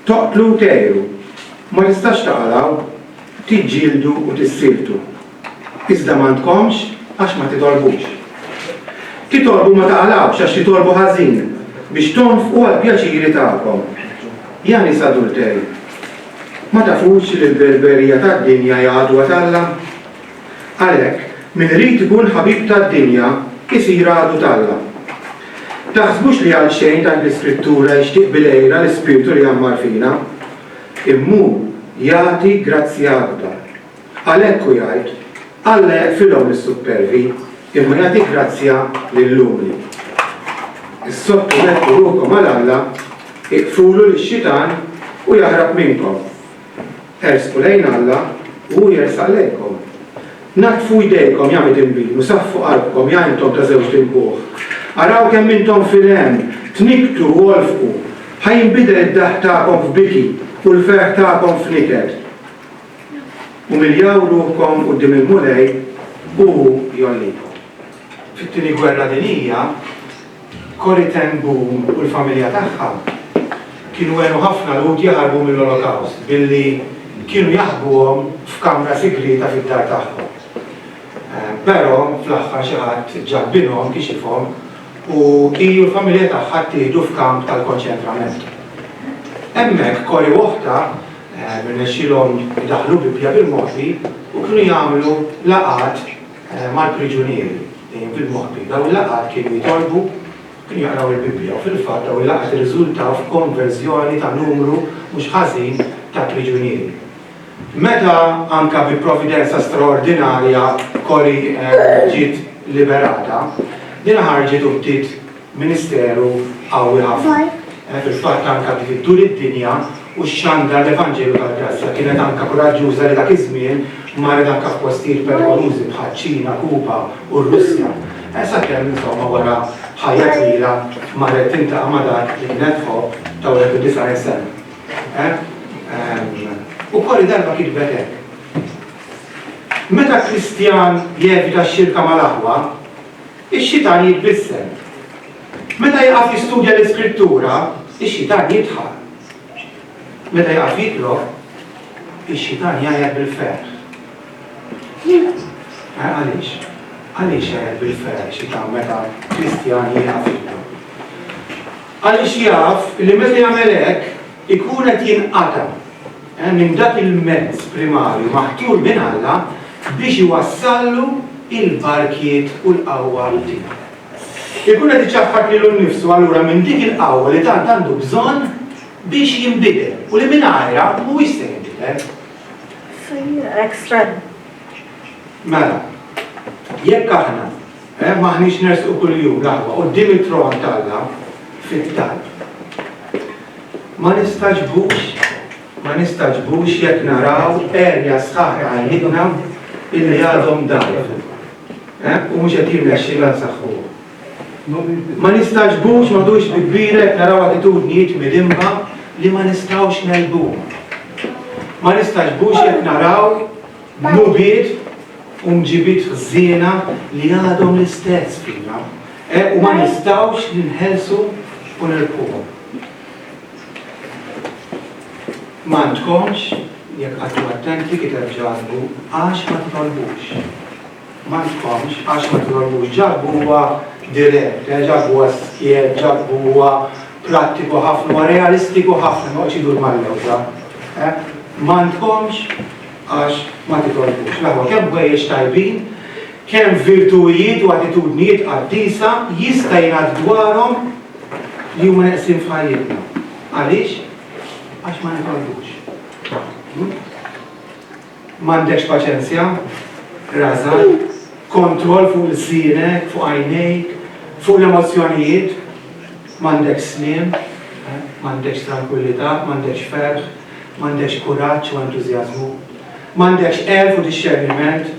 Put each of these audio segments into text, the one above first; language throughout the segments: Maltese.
toqtlu tejru, ma tistax taqalaw, tiġġieldu u tissiltu. Iżda m'għandkomx għax ma titolbux. Titolbu ma taqalawx għax titolbu ħażin biex tonfqu għall-pjaċiri tagħkom. Ja nies adulteri, ma tafux li l-berberija tad-dinja hija għadwa tal-Alla? Għalhekk, min irid ikun ħabib tad-dinja isir għadu tal-Alla. Taħsbux li għal xejn ta' l-iskrittura jixtieq bil-ejra l-ispirtu li jammar fina, immu jagħti grazzja akbar. Għalhekk hu jgħid, Alla jaqfilhom lis-supervi, imma jagħti grazzja lill-lumli. Is-sottomettu ruhkom għal-Alla, iqfulu lix-xitan u jaħrab minnkom. Ersqu lejn Alla u jersaq lejkom. Natfu jdejkom jagħmel tinbil, saffu qalbkom ja intom ta' żewġ tinbuh. Araw kemm intom fil-hemm, tniktu u wolfqu, ħajinbidel id-daħ tagħkom f'biki u l-ferħ tagħkom f'niked. U miljaw ruhkom quddiem il-mulej u jollikom. Fit-tieni gwerra dinjija, Corrie ten Boom u l-familja tagħha kienu għenu ħafna lut jaħarbu mill-Olokawst billi kienu jaħbuhom f'kamra sigrita fid-dar tagħhom. Però fl-aħħar xi ħadd ġabbinhom kixifhom u hiju l-familja tagħha ttieħdu f'kamp tal-konċentrament. Hemmhekk Corrie oħta irnexxielhom idaħħlu Bibbja bil-moħħbi u kienu jagħmlu laqgħat mal-priġunieri dejjem bil-moħħbi. Dawn il-laqgħat kienu jitolbu kienu jaqraw il-Bibbja u fil-fatt dawn il-laqgħat irriżultaw f'konverżjoni ta' numru mhux ħażin ta' priġunieri. Meta anka bi provvidenza straordinarja Corrie ġiet liberata, din ħarġet u bdiet ministeru qawwi ħafna. Fil-fatt anka bdiet iddur id-dinja u x-xandra l-Evanġelu tal-Grazzja kienet anka kuraġġuża li dak iż-żmien marret anka f'postijiet perikolużi bħal Ċina, Kuba u r-Russja. Sakemm insomma wara ħajja twila marret tintaqa' ma' dak li kienet tħobb ta' 9 sena. U Corrie darba kitbet hekk. Meta Kristjan jevita x-xirka mal-aħwa, ix-xitan jitbissem. Meta jaqaf jistudja l-iskrittura, ix-xitan jidħal. Meta jaqaf jitlob, ix-xitan jgħajjed bil-ferħ. Għaliex? Għaliex jgħajjed bil-ferħ xitan meta Kristjan jaqaf jitlob? Għaliex jaf li meta jagħmel hekk ikun qed jinqata' minn dak il-mezz primarju maħtur minn Alla biex iwassallu il-barkiet u l-qawwa tiegħu. Ikun qed iċaffaq lilu nnifsu allura minn dik il-qawwa li tant għandu bżonn biex jinbidel u li mingħajrha mhuwiex se jinbidel. Extra. Mela, jekk aħna maħniex nersqu kuljum l-aħwa quddiem it-tron tal-Alla fit-talb. Ma nistaġbux jekk naraw erja sħaħi għal-ħidna illi għadhom dajf. U mhux qed jirnexxilha nsaħħuhom. Ma nistaġbux m'għadux bi kbira jekk naraw attitudnijiet midimba li ma nistgħux nelbuhom. Ma nistaġbux jekk naraw nubiet u mġibiet ħżiena li għadhom l-istess fina. U ma nistgħux ninħelsu u nirkuhom. M'għandkomx jekk għaddu attenti kiteb ġarbu għax ma titolbux. M'għandkomx għax ma titolbux. Ġarbu huwa dirett, ġarbu huwa skiet, ġarbu huwa prattiku ħafna, realistiku ħafna, noqgħodx idur mal-lewża. M'għandkomx għax ma titolbux. L-aħwa kemm bwejjex tajbin, kemm virtujiet u attitudnijiet qaddisa jista' jingħad dwarhom li huma neqsin f'ħajjitna. Għaliex? Għax ma nitolbux. M'għandekx paċenzja, rażal, kontroll fuq il-sienek, fuq għajnejk, fuq l-emozzjonijiet, m'għandekx smiem, m'għandekx tranquillità, m'għandekx ferħ, m'għandekx kuraġġ u entużjażmu, m'għandekx erf u disċerniment,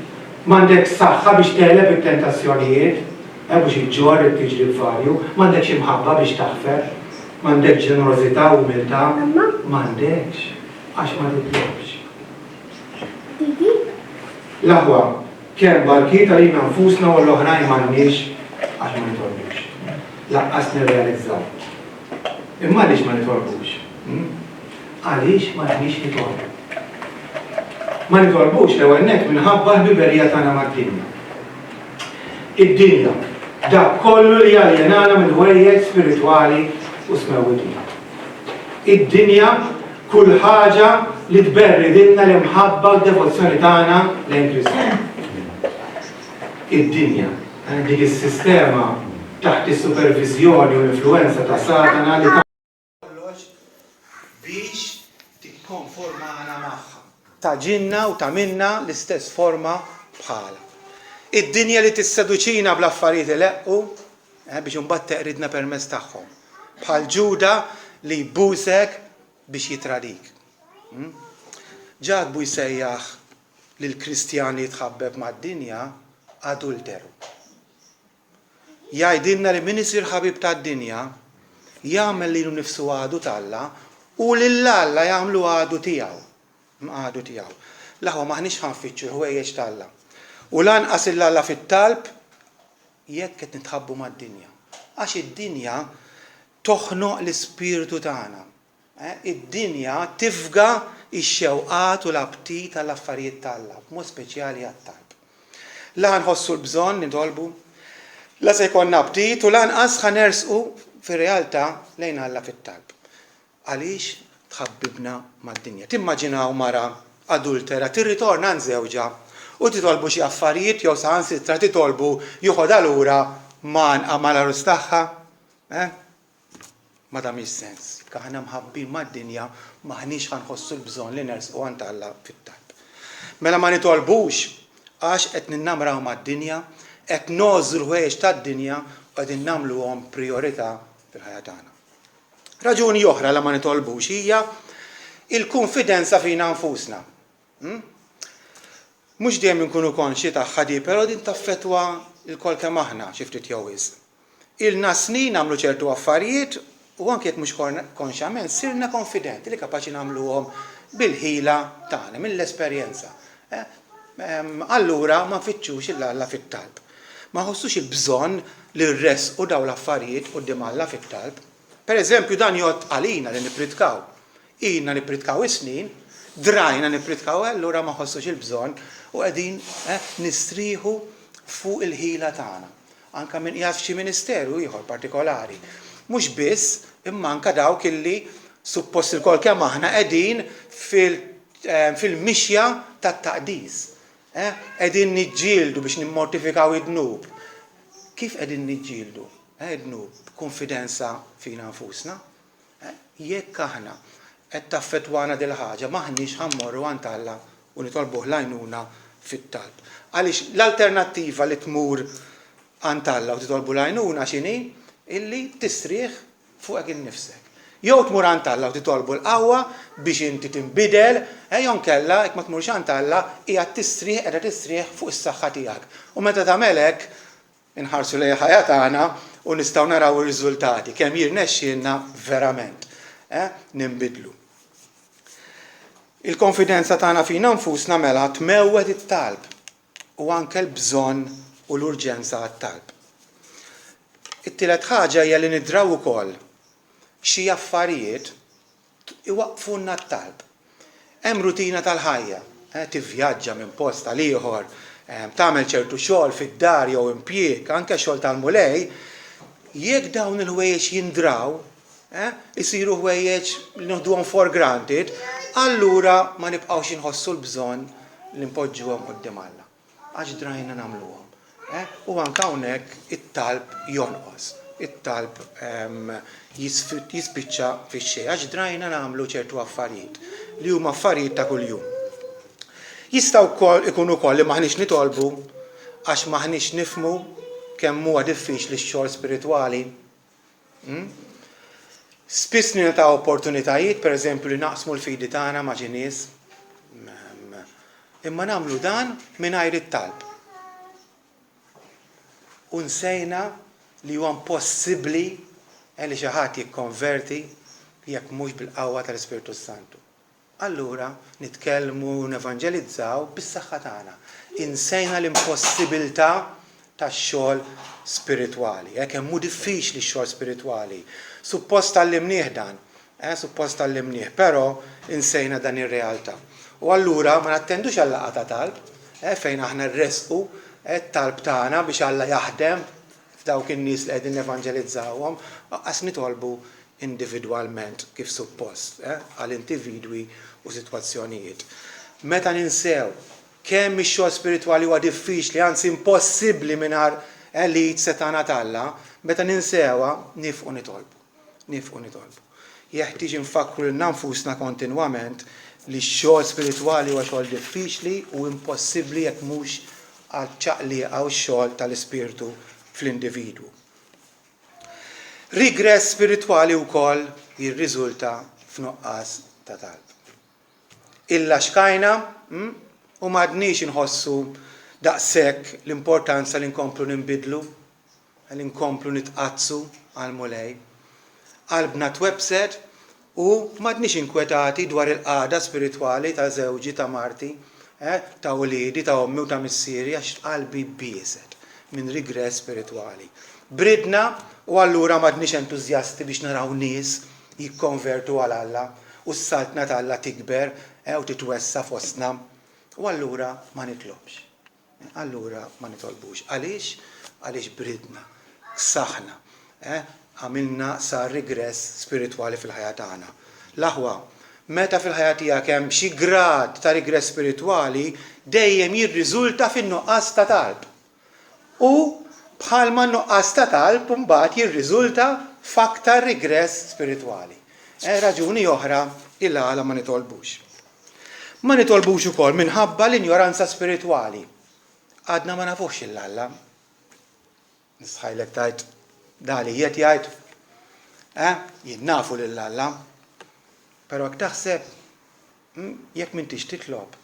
m'għandekx saħħa biex teqleb it-tentazzjonijiet, biex iġġor it-tiġri varju, m'għandekx imħabba biex taħfer, m'għandekx ġenerosità u umiltà, m'għandekx għax ma titlobx. L-aħwa kemm barkiet għalina nfusna u l-oħrajn m'għandniex għax ma nitolbux. Laqqas nirrealizzaw. Imma għaliex ma nitolbux? Għaliex maħniex nitolbu. Ma nitolbux l-ewwel nett minħabba l-biberija tagħna mad-dinja. Id-dinja, dak kollu li jaljenana minn ħwejjeġ spiritwali u smewwitija. Id-dinja kull ħaġa li tberridilna l-imħabba u d-devozzjoni tagħna lejn Kristu. Id-dinja, dik is-sistema taħt is-supervizjoni u l-influenza ta' Satana li kollox biex tikkonformana magħha. Taġinna u tagħmilna l-istess forma bħala. Id-dinja li tisseduċina bl-affarijiet ileqqu biex imbagħad teqridna permezz tagħhom. Bħal Ġuda li jbusek biex jitradik. Ġadbu jsejjaħ lill-Kristjani jitħabbeb mad-dinja adulteru. Jgħidilna li min isir ħabib tad-dinja jagħmel lilu nnifsu għadu tal-Alla u lill-Alla jagħmlu għadu tiegħu. Għadu tiegħu. L-aħwa maħniex ħanfittxu l-ħwejjeġ tal-Alla. U lanqas il-Alla fit-talb jekk qed nitħabbu mad-dinja. Għax id-dinja toħnoq l-ispirtu tagħna. Id-dinja tifga x-xewqat u l-aptit tal-affarijiet tal-Alla, b'mod speċjali għat-talb. La nħossu l-bżonn nitolbu, la se jkollna aptit u lanqas ħanersqu fir-realtà lejn Alla fit-talb. Għaliex tħabbibna mad-dinja. Timmaġinaw mara adultera tirritorna nżewġa u titolbu xi affarijiet jew saħansitra titolbu jieħodha lura mal-arus tagħha. Ma tagħmilx sens. Aħna mħabbin mad-dinja maħniex ħanħossu l-bżonn li nersqu għand Alla fit-talb. Mela ma nitolbux għax qed ninnamraw mad-dinja, qed nożżu l-ħwejjeġ tad-dinja u qegħdin nagħmluhom priorità fil-ħajja tagħna. Raġuni oħra li ma nitolbux hija il-konfidenza fina nfusna. Mhux dejjem inkunu konxi tagħha di, però din taffettwa l-kol kemm aħna xi ftit jew wisq. Ilna snin nagħmlu ċertu affarijiet u anke jekk mhux konxjament sirna konfidenti li kapaċi nagħmluhom bil-ħila tagħna, mill-esperjenza. Allura ma nfittxux il-Alla fit-talb. Ma ħossux il-bżonn li rresqu dawn l-affarijiet quddiem Alla fit-talb. Pereżempju dan jgħod għalina li nippritkaw. Ilna nippritkaw is-snin, drajna nippritkaw allura ma ħossux il-bżonn u qegħdin nistrieħu fuq il-ħila tagħna. Anke min qiegħed f'xi ministeru ieħor partikolari. Mhux biss imma anke dawk illi suppost il-kol kemm aħna qegħdin fil-mixja tat-taqdis. Qegħdin niġġieldu biex nimmortifikaw id-dnub. Kif qegħdin niġġieldu? Id-dnub b'konfidenza fina nfusna. Jekk aħna qed taffettwana dil ħaġa maħniex ħammorru għand Alla u nitolbuh l-għajnuna fit-talb. Għaliex l-alternattiva li tmur għand Alla u titolbu l-għajnuna x'inhi? Illi tistrieħ fuqek innifsek. Jew tmur għand Alla u titolbu l-qawwa biex inti tinbidel, jew nkella jekk ma tmurx għand Alla qiegħed tistrieħ fuq is-saħħa tiegħek. U meta tagħmel hekk inħarsu lejn ħajja tagħna u nistgħu naraw ir-riżultati kemm jirnexxielna verament ninbidlu. Il-konfidenza tagħna fina nfusna mela tmewwed it-talb u anke l-bżonn u l-urġenza għat-talb. It-tielet ħaġa hija li nidraw ukoll xi affarijiet iwaqfunna t-talb. Hemm rutina tal-ħajja, tivvjaġġa minn post għal ieħor, tagħmel ċertu xogħol fid-dar jew impjieg, anke xogħol tal-mulej, jekk dawn il-ħwejjeġ jindraw, isiru ħwejjeġ li noħduhom for granted, allura ma nibqgħux inħossu l-bżonn li npoġġuhom quddiem Alla. Għax drajna nagħmluhom. U anke hawnhekk it-talb jonqos. It-talb jispiċċa fix-xejn għax drajna nagħmlu ċertu affarijiet li huma affarijiet ta' kuljum. Jistgħu ikunu wkoll li maħniex nitolbu għax maħniex nifhmu kemm huwa diffiċli x-xogħol spiritwali. Spiss nilta' opportunitajiet, pereżempju li naqsmu l-fidi tagħna ma' xi nies, imma nagħmlu dan mingħajr it-talb. U nsejna li huwa impossibbli li xi ħadd jikkonverti jekk mhux bil-qawwa tal-Ispiritu Santu. Allura nitkellmu u nevanġelizzaw bis-saħħa tagħna. Insejna l-impossibilità tax-xogħol spiritwali. Hemm hu diffiċli x-xogħol spiritwali. Suppost tallimnieh dan, suppost tallimnieh, però insejna dan ir-realtà. U allura ma nattendux għall-laqgħa ta' talb, fejn aħna rresqu talb tagħna biex Alla jaħdem f'dawk in-nies li qegħdin nevangelizzawhom, qas nitolbu individwalment kif suppost għall-individwi u sitwazzjonijiet. Meta ninsew kemm ix-xogħol spiritwali huwa diffiċli, anzi impossibbli mingħajr li setana Alla, meta ninsewha nifqu nitolbu. Jeħtieġ infakru lil nfusna kontinwament li x-xogħol spiritwali huwa xogħol diffiċli u impossibbli jekk mhux għall-ċaqliqa u x-xogħol tal-Ispirtu fl-individwu. Rigress spiritwali wkoll jirriżulta f'nuqqas ta' talb. Illa xkajna u m'għadniex inħossu daqshekk l-importanza li nkomplu ninbidlu, li nkomplu nitqazzu għal mulej. Qalbna twebsed u m'għadniex inkwetati dwar il-qagħda spiritwali ta' żewġi ta' marti, ta' uliedi, ta' ommi u ta' missieri għax qalbi biesed minn rigress spiritwali. Bridna u allura m'għadniex entużjasti biex naraw nies jikkonvertu għal Alla u s-saltna ta' Alla tikber u titwessa fostna u allura ma nitlobx. Allura ma nitolbux. Għaliex bridna, saħna, għamilna sar rigress spiritwali fil-ħajja tagħna. L-aħwa, meta fil-ħajja tiegħek hemm xi grad ta' rigress spiritwali, dejjem jirriżulta fin-nuqqas ta' talb. U bħalma n-nuqqas ta' talb mbagħad jirriżulta f'aktar rigress spiritwali. Raġuni oħra il-għala ma nitolbux. Ma nitolbux ukoll minħabba l-injoranza spiritwali. Għadna ma nafux il-Alla. Nisħajlek tajt dali jiet jgħid, jien nafu lill-Alla, però jekk taħseb jekk m'intix titlob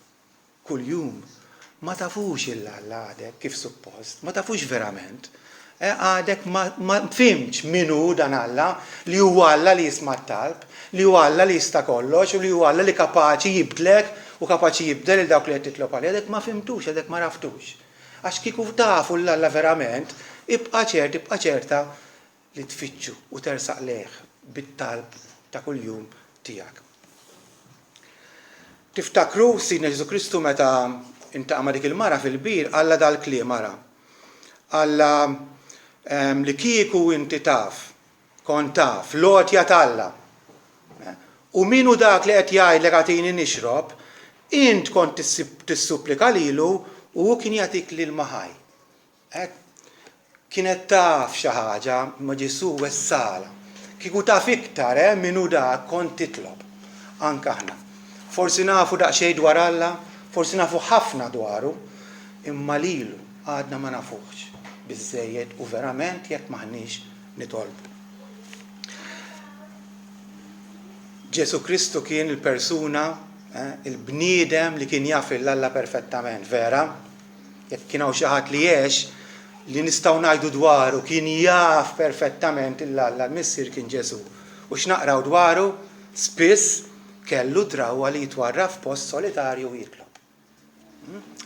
kuljum ma tafux il-Alla għadek kif suppost, ma tafux verament. Għadek ma fimx minu dan Alla li huwa Alla li jisma' t-talb, li huwa Alla li jista' kollox u li huwa Alla li kapaċi jibdlek u kapaċi jibdel il dawk li qed titlob għalih, għadek ma fimtux, għadek ma raftux. Għax kieku tafu l-Alla verament, ibqa' ċerta li tfittxu u tersaq leħ bit-talb ta' kuljum tiegħek. Tiftakru Sidna Ġesu Kristu meta intaqa' ma' dik il-mara fil-bir, Alla dal-kliem ara. Alla li kieku inti taf, kont taf, lotja t'Alla. U minu dak li qed jgħidlek agħtini nixrob, int kont tissupplika lilu u kien jagħtik lil maħaj. Kienet taf xi ħaġa ma' Ġesu wessala. Kieku taf iktar minu dak kont titlob. Anke aħna. Forsi nafu daqsxejn dwar Alla, forsi nafu ħafna dwaru, imma lilu għadna ma nafuhx biżżejjed u verament jekk maħniex nitolbu. Ġesu Kristu kien il-persuna, il-bniedem li kien jaf l-Alla perfettament, vera? Jekk kien hawn xi ħadd li jgħix li nistgħu ngħidu dwaru kien jaf perfettament l-Alla, l-missier kien Ġesu. U x'naqraw dwaru spiss kellu drawwa li jitwarra f'post solitarju u jitlob.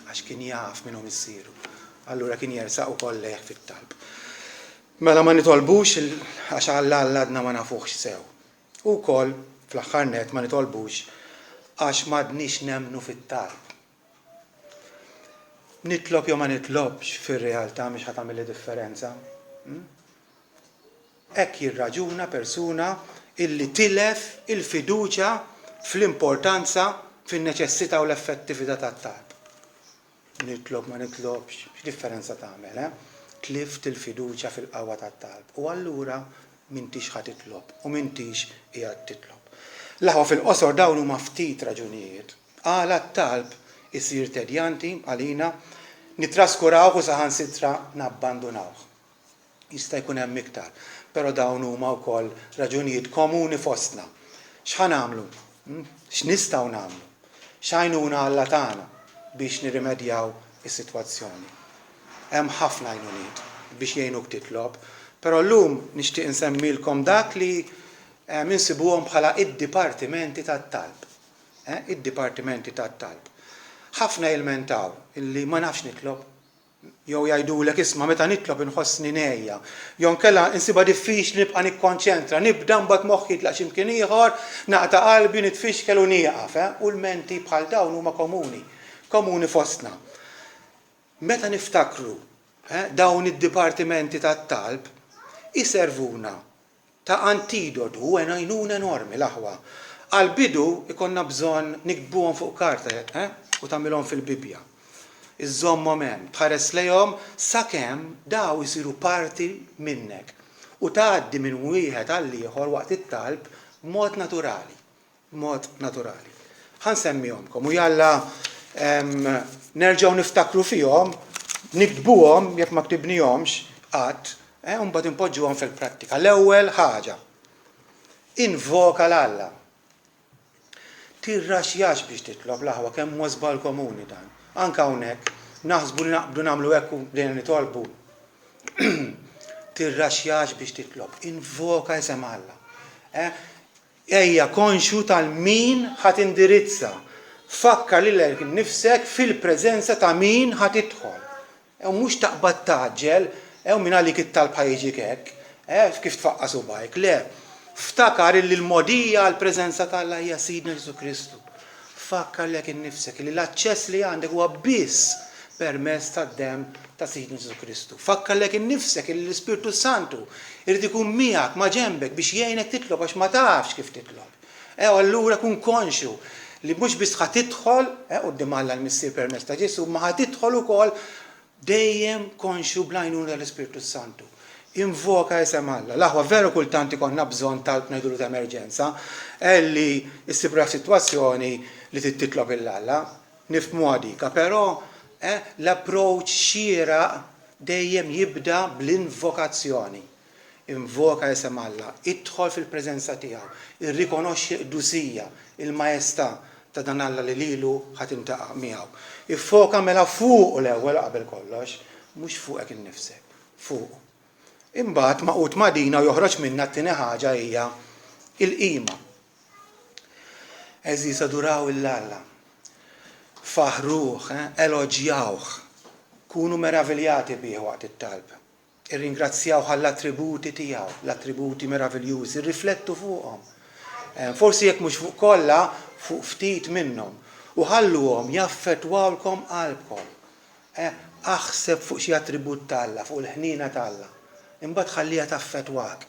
Għax kien jaf minnu missieru. Allura kien jersaq ukoll leħ fit-talb. Mela ma nitolbux għax Alla għadna ma nafuhx sew. U wkoll fl-aħħar nett ma nitolbux għax m'għadniex nemmnu fit-talb. Nitlob jew ma nitlobx fir-realtà mhix ħadd tagħmel differenza. Hekk jirraġuna persuna illi tilef il-fiduċja fl-importanza fin-neċessità u l-effettività tat-talb. Nitlob ma nitlobx, x'differenza tagħmel, Tlift il-fiduċja fil-qawwa tat-talb. U allura m'intix ħadd titlob u m'intix qiegħed titlob. L-aħwa fil-qosor dawn huma ftit raġunijiet. Għala t-talb isir tedjanti għalina, nitraskurawh u saħansitra nabbandunawh. Jista' jkun hemm iktar, però dawn huma wkoll raġunijiet komuni fostna. X'ħa nagħmlu? X'nistgħu nagħmlu? X'għajnuna Alla tagħna biex nirrimedjaw is-sitwazzjoni. Hemm ħafna għajnuniet biex jgħinuk titlob, però llum nixtieq insemmilkom dak li insibuhom bħala id-dipartimenti tat-talb. Id-dipartimenti tat-talb. Ħafna jilmentaw illi ma nafx nitlob, Jew jgħidulek isma' meta nitlob inħossni ngħejja. Jew nkella insiba diffiċli nibqa' nikkonċentra, nibda mbagħad moħħi jitlaq x'imkien ieħor, naqta' qalbi nitfixkel u nieqaf, u l-menti bħal dawn huma komuni fostna. Meta niftakru dawn id-dipartimenti tat-talb iservuna ta' antidotu u għajnuna enormi l-aħwa. Għal-bidu ikonna bżonn nikbuhom fuq karta u tagħmilhom fil-Bibja. Iżommhom hemm, tħares lejhom sakemm daw isiru parti minnek u tgħaddi minn wieħed għal ieħor waqt it-talb b'mod naturali. Ħansemmihomkom u jalla nerġgħu niftakru fihom, nikdbuhom jekk ma ktibnihomx qatt, u mbagħad impoġġuhom fil-prattika. L-ewwel ħaġa, invoka l-Alla. Tirraxjax biex titlob l-aħwa kemm huwa żball komuni dan. Anke hawnhekk naħsbu li naqbdu nagħmlu hekk u dejjem nitolbu. Tirraxjax biex titlob, invoka isem Alla. Ejja konxu tal-min ħadd indirizza. Fakkar lilek innifsek fil-preżenza ta' min ħadd idħol. Mhux taqbad taġġel, minn għalik it-talb ħajġik hekk, kif tfaqqa subajk, le. Ftakar li l-modija għall-preżenza tal-Alla hija Sidna Ġesu Kristu. Fakkar lek innifsek li l-aċċess li għandek huwa biss permezz tad-demm ta' Sidna Ġesu Kristu. Fakkar lek innifsek li l-Ispirtu Santu irid ikun miegħek ma' ġembek biex jgħinek titlob għax ma tafx kif titlob. Allura kun konxu li mhux biss ħadd tidħol quddiem Alla l-missier permezz ta' Ġesu, ma ħadd tidħol ukoll dejjem konxu bl-għajnuna tal-Ispirtu Santu. Invoka isem Alla. L-aħwa veru kultant ikonna bżonn talb ngħidulu ta' emerġenza, li issibra f'sitwazzjoni li titlob il-Alla, nifhmu għadika, però l-approach xieraq dejjem jibda bl-invokazzjoni. Invoka isem Alla, idħol fil-preżenza tiegħu, irrikonoxxi qdusija, il-majestà ta' dan Alla li lilu ħadd intaqa' miegħu. Iffoka mela fuq l-ewwel qabel kollox, mhux fuqek innifsek, fuq. Imbagħad maqut ma' dina joħroġ minnha t-tieni ħaġa hija il-qima. Eżis aduraw il-Alla, faħruh, eloġjawh, kunu meraviljati bih waqt it-talb. Irringrazzjawh għall-attributi tiegħu, l-attributi meraviljużi, riflettu fuqhom. Forsi jekk mhux fuq kollha, fuq ftit minnhom. U ħalluhom jaffettwawlkom qalbkom. Aħseb fuq xi attribut tal-Alla, fuq il-ħnina tal-Alla. Imbagħad ħallija taffettwak.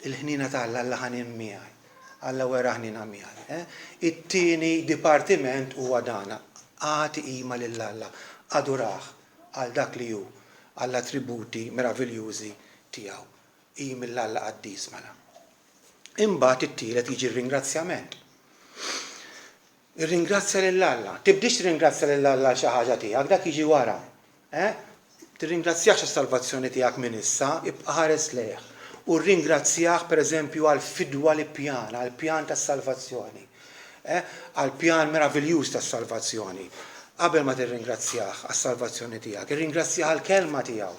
Il-ħnina tal-Alla Alla ħanin miegħi. Alla wera ħnina miegħi. It-tieni dipartiment huwa dana. Għati qima lill-Alla, adurah għal dak li hu, għall attributi meraviljużi tiegħu. Qim l-Alla qaddis mela. Imbagħad it-tielet jiġi r-ringrazzjament. Irringrazzja lill-Alla. Tibdix tirringrazzja lill-Alla xi ħaġa tiegħek, dak jiġi wara. Tirringrazzjah għas-salvazzjoni tiegħek minn issa, ibqa' ħares lejh. U rringrazzjah pereżempju għal fidwa li pjana, għal pjan tas-salvazzjoni. Għal pjan meravigliuż tas-salvazzjoni. Qabel ma tirringrazzjah għas-salvazzjoni tiegħek, irringrazzjah għal kelma tiegħu.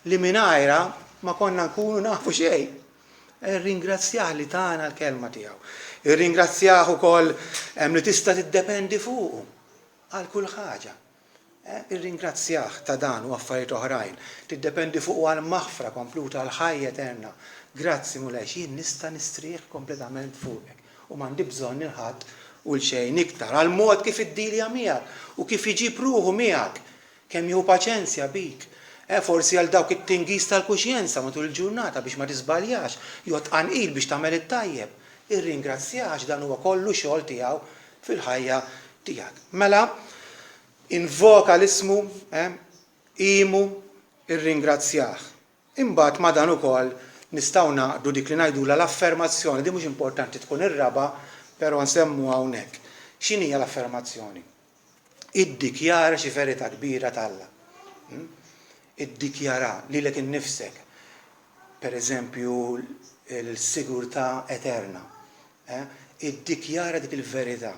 Li mingħajrha ma konna nkunu nafu xejn. Irringrazzjah li tagħna l-kelma tiegħu. Irringrazzjah ukoll li tista' tiddependi fuqu għal kull ħaġa. Irringrazzjah ta' dan u affarijiet oħrajn. Tiddependi fuq għal maħfra kompluta għal ħajja eterna. Grazzi mulej jien nista' nistrieħ kompletament fuqek u m'għandi bżonn il-ħadd u l-xejn iktar għal mod kif iddilja miegħek u kif iġib ruħu miegħek kemm jew paċenzja bik. Forsi għal dawk it-tingiż tal-kuxjenza matul il-ġurnata biex ma tisbaljax, jew tqanqil biex tagħmel it-tajjeb. Irringrazzjax dan huwa kollu xogħol tiegħu fil-ħajja tiegħek. Mela invoka l-ismu, qimu, irringrazzjah. Imbagħad ma dan ukoll nistgħu naqdu dik li ngħidula l-affermazzjoni, di mhux importanti tkun ir-raba, però nsemmu hawnhekk. X'inhi l-affermazzjoni? Iddikjara xi verità kbira tal-Alla. Iddikjara lilek innifsek. Pereżempju l-sigurtà eterna. Iddikjara dik il-verità.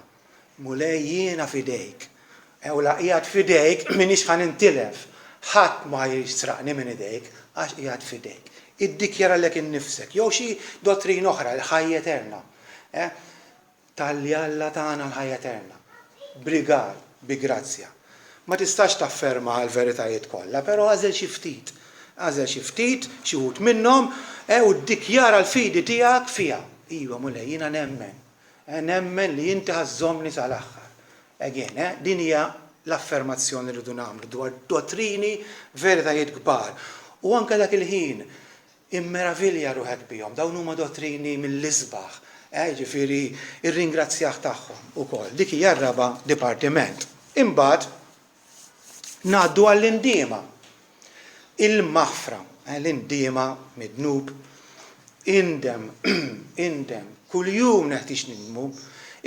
Mulej jiena fidejk. U laqijat fidejk minix ħan intilef. Ħadd ma jisraqni minn idejk għax qiegħed fidejk. Iddikjara lek innifsek. Jew xi dottrin oħra l-ħajja eterna. Tal-li Alla tagħna l-ħajja eterna. Brigar, bi grazzja. ma tistax tafferma l-veritajiet kollha, però għażel xi ftit. Għażel xi ftit, xi wħud minnhom u ddikjara l-fidi tiegħek fiha. Iva mulej, jiena nemmen. Nemmen li inti ħażżommni sal-aħħar. Again, din hija l-affermazzjoni li rridu nagħmlu dwar dottrini veritajiet kbar. U anke dak il-ħin immeravilja ruħek bihom, dawn huma dottrini mill-isbaħ, ġifieri ir-ringrazzjah tagħhom ukoll. Dik hija r-raba' dipartiment. Imbagħad ngħaddu għall-indiema. Il-maħfra, l-indiema midnub, indem, kuljum neħtieġ nindmu,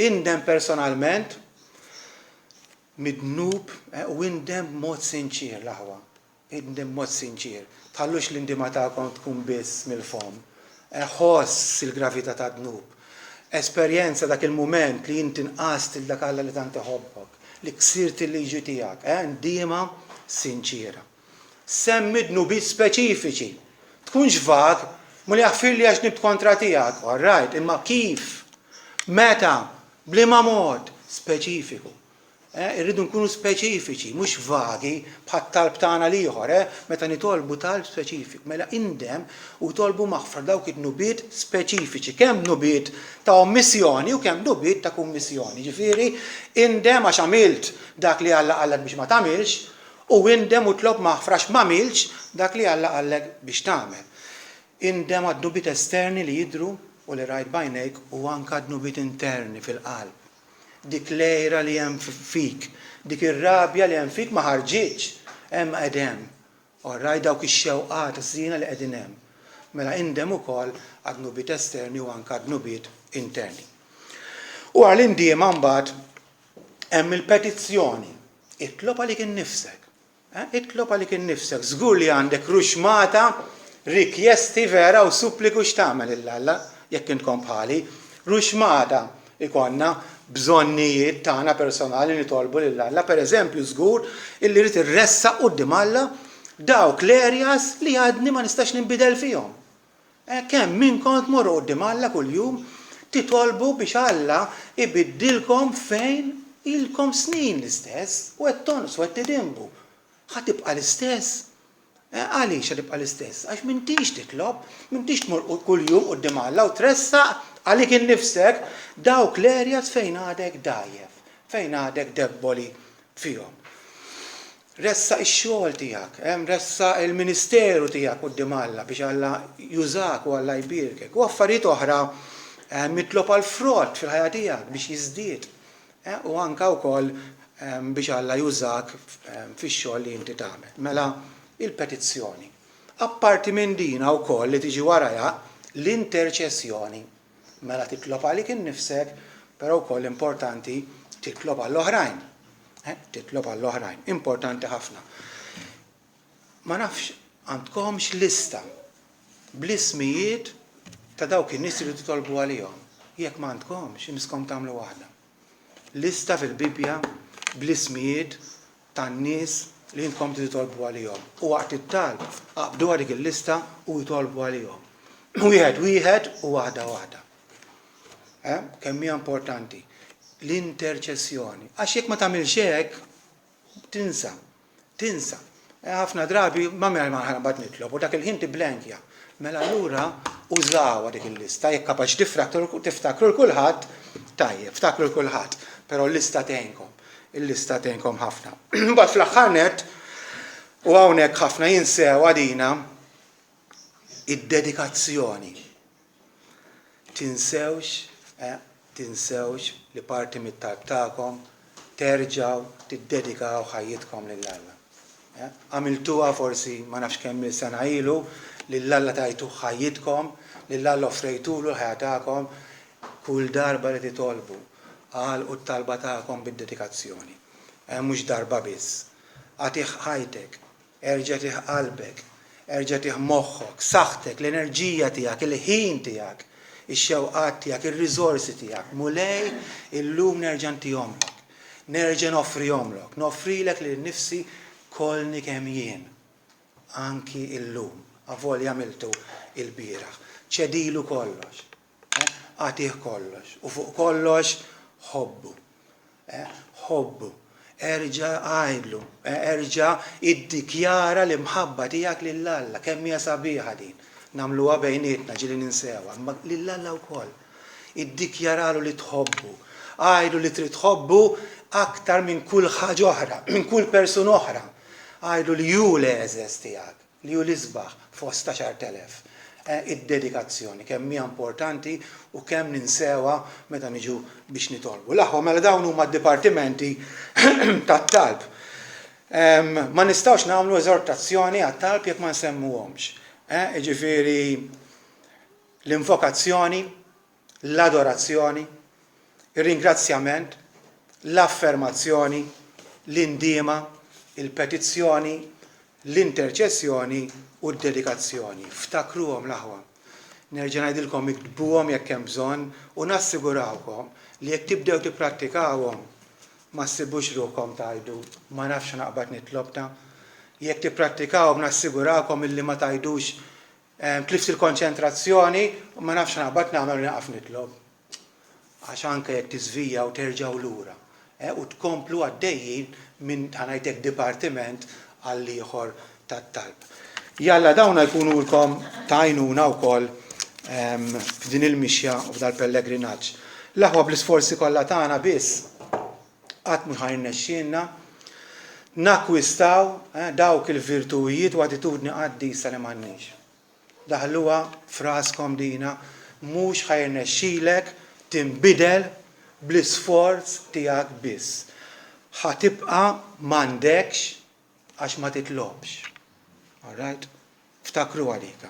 indem personalment, midnub u indem mod sinċir l-aħwa. Indem mod sinċir. Tħallux l-indima tagħkom tkun biss mill-fom. Ħoss il-gravità ta' dnub. Esperjenza dak il-mument li inti nqast il dak Alla li tant iħobbok, li ksirt il-liġi tiegħek, indiema sinċira. Semmi dnubi speċifiċi. Tkunx vag, mu li jaħfir li għax nibt kontra tiegħek, all right, imma kif, meta, bliema mod, speċifiku. Irridu nkunu speċifiċi, mhux vagi bħat talb tagħna ieħor, meta nitolbu talb speċifiku. Mela indem u tolbu maħfra dawk id-nubiet speċifiċi, kemm nubiet ta' ommissjoni u kemm nubiet ta' kummissjoni. Ġifieri indem għax għamilt dak li Alla qallek biex ma tagħmilx, u indem u tlob maħfra x'm'għamilx dak li Alla qallek biex tagħmel. Indem għad-nubiet esterni li jidhru u li rajt bajnejk u anke għad-nubiet interni fil-qalb. Dik lejra li hemm fik, dik ir-rabja li hemm fik ma ħarġitx, hemm qegħdem. Orraj dawk ix-xewqat żiena li qegħdin hemm. Mela indem ukoll għad-nubiet esterni u anke għad-nubiet interni. U għall-indiema mbagħad hemm il-petizzjoni. Itlob għalik innifsek. Itlob għalik innifsek. Żgur li għandek ruxmata, rikjesti vera u suppliku x'tagħmel il-Alla jekk intkom bħali. Ruxmata ikonna bżonnijiet tagħna personali nitolbu lill-Alla, pereżempju żgur illi rrid irressaq quddiem Alla dawk l-areas li għadni ma nistax ninbidel fihom. Kemm minnkom tmorru quddiem Alla kuljum titolbu biex Alla ibiddilkom fejn ilkom snin l-istess u qed tonqsu qed tidimbu. Ħatibqa' l-istess. Għaliex ħatibqa' l-istess? Għax m'intix titlob, m'intix tmur kuljum quddiem Alla u tressaq għalik innifsek dawk l-areas fejn għadek dajjef, fejn għadek debboli fihom. Ressa ix-xogħol tiegħek, ressa il-ministeru tiegħek quddiem Alla biex Alla jużak u Alla jbirkek. U affarijiet oħra mitlob għal frott fil-ħajja tiegħek biex jiżdied. U anke wkoll biex Alla jużak fix-xogħol li inti tagħmel. Mela il-petizzjoni. Apparti minn dina wkoll li tiġi warajha l-interċessjoni. Mela titlob għalik innifsek, però wkoll importanti titlob għall-oħrajn. Titlob għall-oħrajn, importanti ħafna. Ma nafx għandkomx lista bl-ismijiet ta' dawk in-nies li titolbu għalihom. Jekk ma għandkomx, imiskom tagħmlu waħda. Lista fil-Bibja bl-ismijiet tan-nies li intkom titolbu għalihom. U waqt it-talb qabdu dik il-lista u jitolbu għalihom. Wieħed u waħda. Kemm hija importanti l-interċessjoni. Għax jekk ma tagħmilx hekk tinsa. Ħafna drabi ma mbagħad nitlob u dak il-ħin tiblenkja. Mela allura użawha dik il-lista, jekk kapaċi tiftakru l kulħadd, tajjeb, ftakru l kulħadd, però l-lista tgħinkom. Il-lista tgħinkom ħafna. Mbagħad fl-aħħar nett u hawnhekk ħafna jinsew għadina id-dedikazzjoni. Tinsewx li parti mit-talb tagħkom terġgħu tiddedikaw ħajjitkom lill-Alla. Għamiltuha forsi ma nafx kemm il-sena ilu lill-Alla tajtu ħajjitkom, lill-Alla offrejtulu l-ħajja tagħkom kull darba li titolbu għalqu t-talba tagħkom bid-dedikazzjoni. Mhux darba biss. Għatih ħajtek, erġa' qalbek, erġa' moħħok, saħħtek, l-enerġija tiegħek, il-ħin tiegħek, ix-xewqat tiegħek, ir-riżorsi tiegħek. Mulej illum nerġa' ntihomlok. Nerġa' noffrihomlok. Noffrilek lil nifsi kollni kemm jien. Anki illum. Avolja għamiltu il-bieraħ. ċedilu kollox. Għatih kollox. U fuq kollox ħobbu. Ħobbu. erġa' għajdlu, erġa' iddikjara l-imħabba tiegħek lill-Alla, kemm hija sabiħa din. Nagħmluha bejnietna ġieli ninsewa, imma lill-Alla wkoll. Iddikjaralu li tħobbu, għajdu li trid tħobbu aktar minn kull ħaġa oħra, minn kull persuna oħra. Għajdu li ju l-eżes tiegħek, li ju l-isbaħ fost 10,000. Id-dedikazzjoni, kemm hija importanti u kemm ninsewa meta niġu biex nitolbu. L-aħwa mela dawn huma d-dipartimenti tat-talb. Ma nistgħux nagħmlu eżortazzjoni għat-talb jekk ma nsemmuhomx. Ġifieri l-invokazzjoni, l-adorazzjoni, ir-ringrazzjament, l-affermazzjoni, l-indiema, il-petizzjoni, l-interċessjoni u d-dedikazzjoni. Ftakruhom l-aħwa. Nerġa' ngħidilkom iktbuhom jekk hemm bżonn u nassigurawkom li jekk tibdew tipprattikawhom ma ssibux ruhkom tgħidu ma nafx naqbad nitlobta. Jekk tipprattikawhom nassigurawkom illi ma tgħidux tlift il-konċentrazzjoni u ma nafx naqbad nagħmel naqaf nitlob. Għax anke jekk tiżvija u terġgħu lura u tkomplu għaddejjin minn ħanajtek dipartiment għal ieħor tat-talb. Jalla dawna jkunulkom tajnuna wkoll f'din il-mixja u f'dal-pellegrinaġġ. L-aħwa bl-isforzi kollha tagħna biss qatt mhux ħajrnexxielna nakkwistaw dawk il-virtujiet u attitudni qaddisa li m'għandniex. Daħluha fraskom dina mhux ħajrnexxielek tinbidel bl-isforz tiegħek biss. Ħatibqa' m'għandekx għax ma titlobx. All right? Ftakru għalika.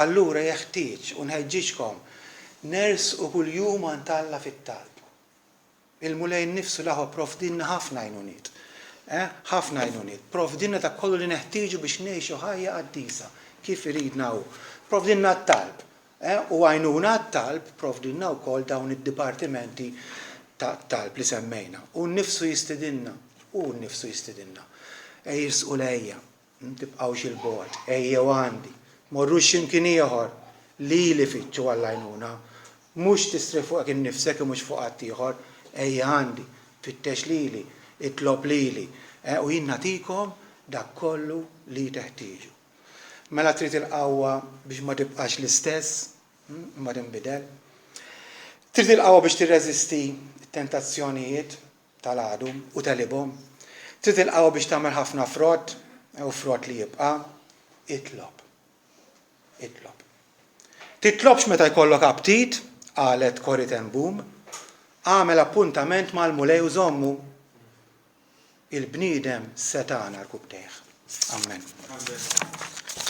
Allura jeħtieġ u nħeġġiġkom nersqu kuljum għand fit-talb. Il-mulej nnifsu l-aħwa provdinna ħafna għajnuniet. Ħafna għajnuniet. Provdinna ta' kollu li neħtieġu biex ngħixu ħajja qaddisa kif iridna hu. Provdinna t-talb. U għajnuna t-talb provdinna wkoll dawn id-dipartimenti tat-talb li semmejna. U nnifsu jistidinna. Jirsqu lejja. Tibqawx il-bord, ejjew għandi, morrux x'imkien ieħor li fitxu għall-għajnuna, mhux tisri fuqek innifsek u mhux fuq ħadd ieħor, ejja għandi, fittex lili, itlob lili, u jien nagħtikom dak kollu li teħtieġu. Mela trid il-qawwa biex ma tibqax l-istess, ma tinbidel. Trid il-qawwa biex tirreżisti t-tentazzjonijiet tal-għadu u tal-ibhom. Trid il-qawwa biex tagħmel ħafna frott, u frott li jibqa' itlob. Titlobx meta jkollok aptit, qalet Corrie ten Boom, għamel appuntament mal-mulej u żommu. Il-bniedem setana l-kubteħ. Amen.